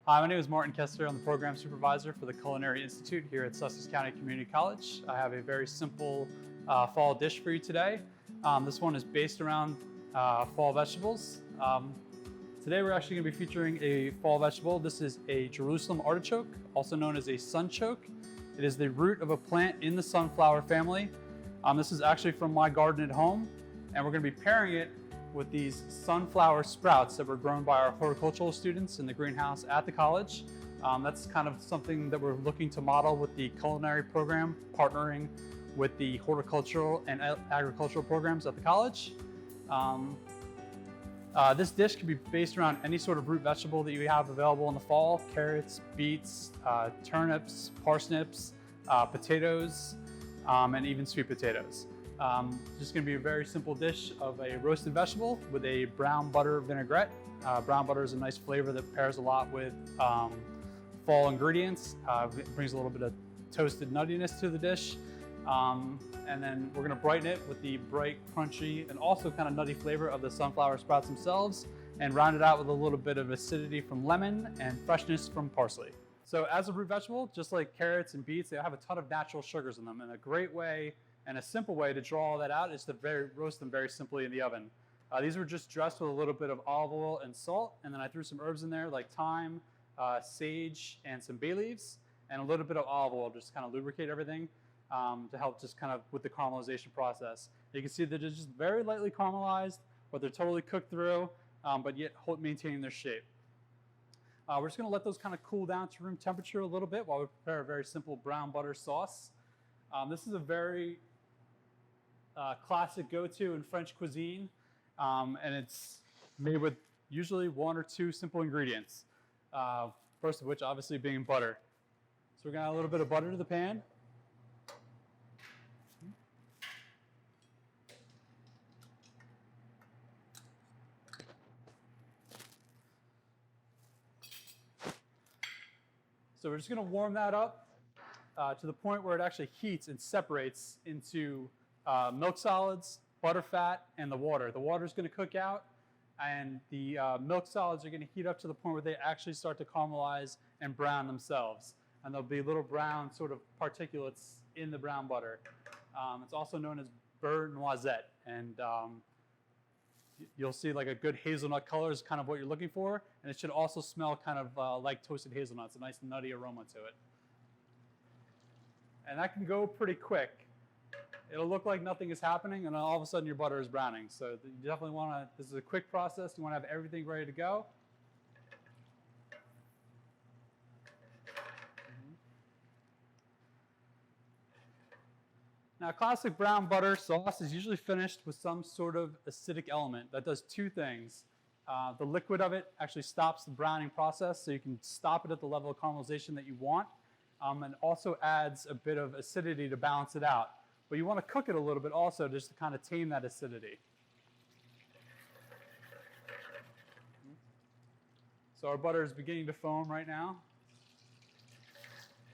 Hi, my name is Martin Kester. I'm the program supervisor for the Culinary Institute here at Sussex County Community College. I have a very simple fall dish for you today. This one is based around fall vegetables. Today we're actually going to be featuring a fall vegetable. This is a Jerusalem artichoke, also known as a sunchoke. It is the root of a plant in the sunflower family. This is actually from my garden at home, and we're going to be pairing it with these sunflower sprouts that were grown by our horticultural students in the greenhouse at the college. That's kind of something that we're looking to model with the culinary program, partnering with the horticultural and agricultural programs at the college. This dish can be based around any sort of root vegetable that you have available in the fall: carrots, beets, turnips, parsnips, potatoes, and even sweet potatoes. Just going to be a very simple dish of a roasted vegetable with a brown butter vinaigrette. Brown butter is a nice flavor that pairs a lot with fall ingredients. It brings a little bit of toasted nuttiness to the dish. And then we're going to brighten it with the bright, crunchy, and also kind of nutty flavor of the sunflower sprouts themselves, and round it out with a little bit of acidity from lemon and freshness from parsley. So as a root vegetable, just like carrots and beets, they have a ton of natural sugars in them, and a great way and a simple way to draw all that out is to roast them very simply in the oven. These were just dressed with a little bit of olive oil and salt, and then I threw some herbs in there like thyme, sage, and some bay leaves, and a little bit of olive oil just to kind of lubricate everything to help just kind of with the caramelization process. You can see that they're just very lightly caramelized, but they're totally cooked through, but yet maintaining their shape. We're just going to let those kind of cool down to room temperature a little bit while we prepare a very simple brown butter sauce. This is a very classic go-to in French cuisine, and it's made with usually one or two simple ingredients. First of which obviously being butter. So we're going to add a little bit of butter to the pan. So we're just going to warm that up to the point where it actually heats and separates into milk solids, butter fat, and the water. The water is going to cook out, and the milk solids are going to heat up to the point where they actually start to caramelize and brown themselves. And there'll be little brown sort of particulates in the brown butter. It's also known as beurre noisette, and you'll see like a good hazelnut color is kind of what you're looking for, and it should also smell kind of like toasted hazelnuts, a nice nutty aroma to it. And that can go pretty quick. It'll look like nothing is happening, and then all of a sudden your butter is browning. So you definitely want to, this is a quick process. You want to have everything ready to go. Now, classic brown butter sauce is usually finished with some sort of acidic element that does two things. The liquid of it actually stops the browning process, so you can stop it at the level of caramelization that you want, and also adds a bit of acidity to balance it out. But you want to cook it a little bit also just to kind of tame that acidity. So our butter is beginning to foam right now.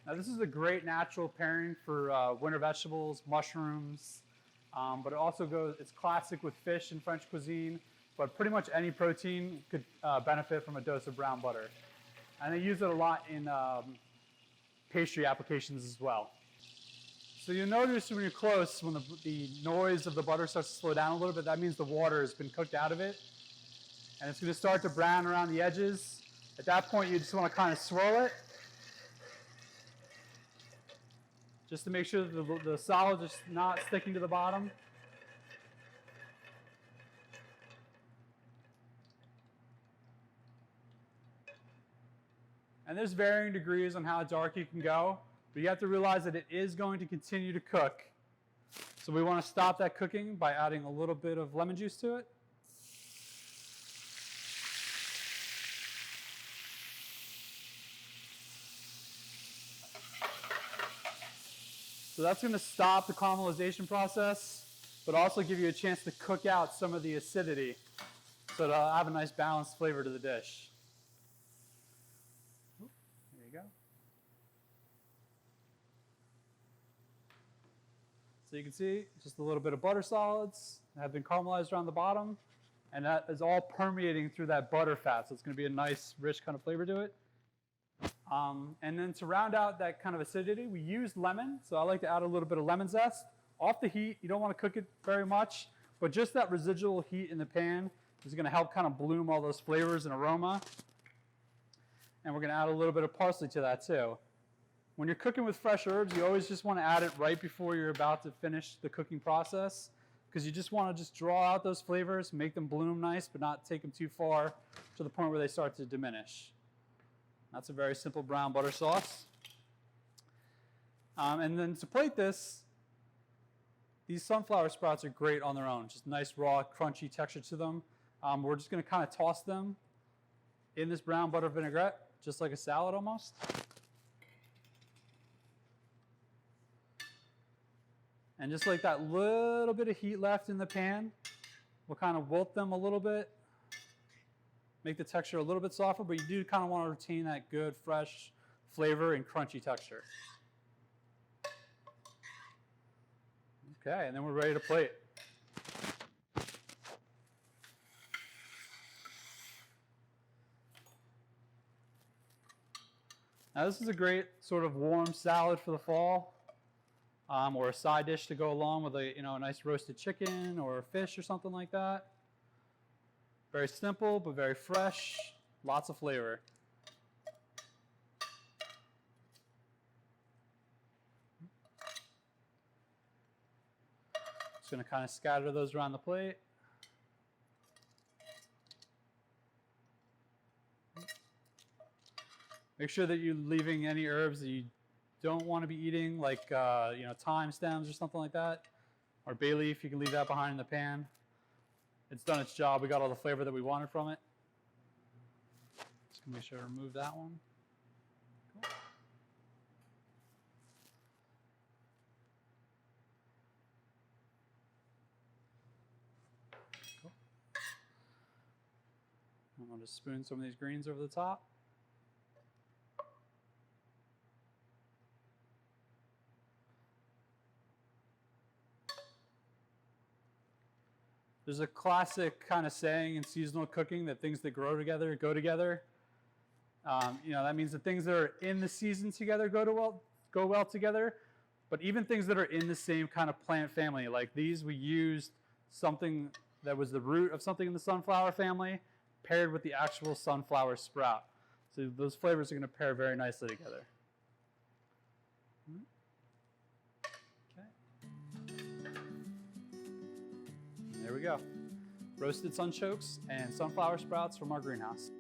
Now this is a great natural pairing for winter vegetables, mushrooms, but it also goes, it's classic with fish in French cuisine, but pretty much any protein could benefit from a dose of brown butter. And they use it a lot in pastry applications as well. So you'll notice when you're close, when the noise of the butter starts to slow down a little bit, that means the water has been cooked out of it. And it's going to start to brown around the edges. At that point, you just want to kind of swirl it, just to make sure that the solids are not sticking to the bottom. And there's varying degrees on how dark you can go, but you have to realize that it is going to continue to cook. So we want to stop that cooking by adding a little bit of lemon juice to it. So that's going to stop the caramelization process, but also give you a chance to cook out some of the acidity, so it'll have a nice balanced flavor to the dish. There you go. So you can see just a little bit of butter solids that have been caramelized around the bottom, and that is all permeating through that butter fat, so it's going to be a nice, rich kind of flavor to it. And then to round out that kind of acidity, we used lemon. So I like to add a little bit of lemon zest. Off the heat, you don't want to cook it very much, but just that residual heat in the pan is going to help kind of bloom all those flavors and aroma. And we're going to add a little bit of parsley to that too. When you're cooking with fresh herbs, you always just want to add it right before you're about to finish the cooking process, because you just want to just draw out those flavors, make them bloom nice, but not take them too far to the point where they start to diminish. That's a very simple brown butter sauce. And then to plate this, these sunflower sprouts are great on their own. Just nice, raw, crunchy texture to them. We're just going to kind of toss them in this brown butter vinaigrette, just like a salad almost. And just like that little bit of heat left in the pan, we'll kind of wilt them a little bit, make the texture a little bit softer, but you do kind of want to retain that good, fresh flavor and crunchy texture. Okay, and then we're ready to plate. Now this is a great sort of warm salad for the fall, or a side dish to go along with a nice roasted chicken or fish or something like that. Very simple, but very fresh, lots of flavor. Just going to kind of scatter those around the plate. Make sure that you're leaving any herbs that you don't want to be eating, like thyme stems or something like that, or bay leaf. You can leave that behind in the pan. It's done its job. We got all the flavor that we wanted from it. Just gonna make sure to remove that one. Cool. Cool. I'll just spoon some of these greens over the top. There's a classic kind of saying in seasonal cooking that things that grow together go together. That means the things that are in the season together go well together. But even things that are in the same kind of plant family, like these, we used something that was the root of something in the sunflower family, paired with the actual sunflower sprout. So those flavors are going to pair very nicely together. There we go. Roasted sunchokes and sunflower sprouts from our greenhouse.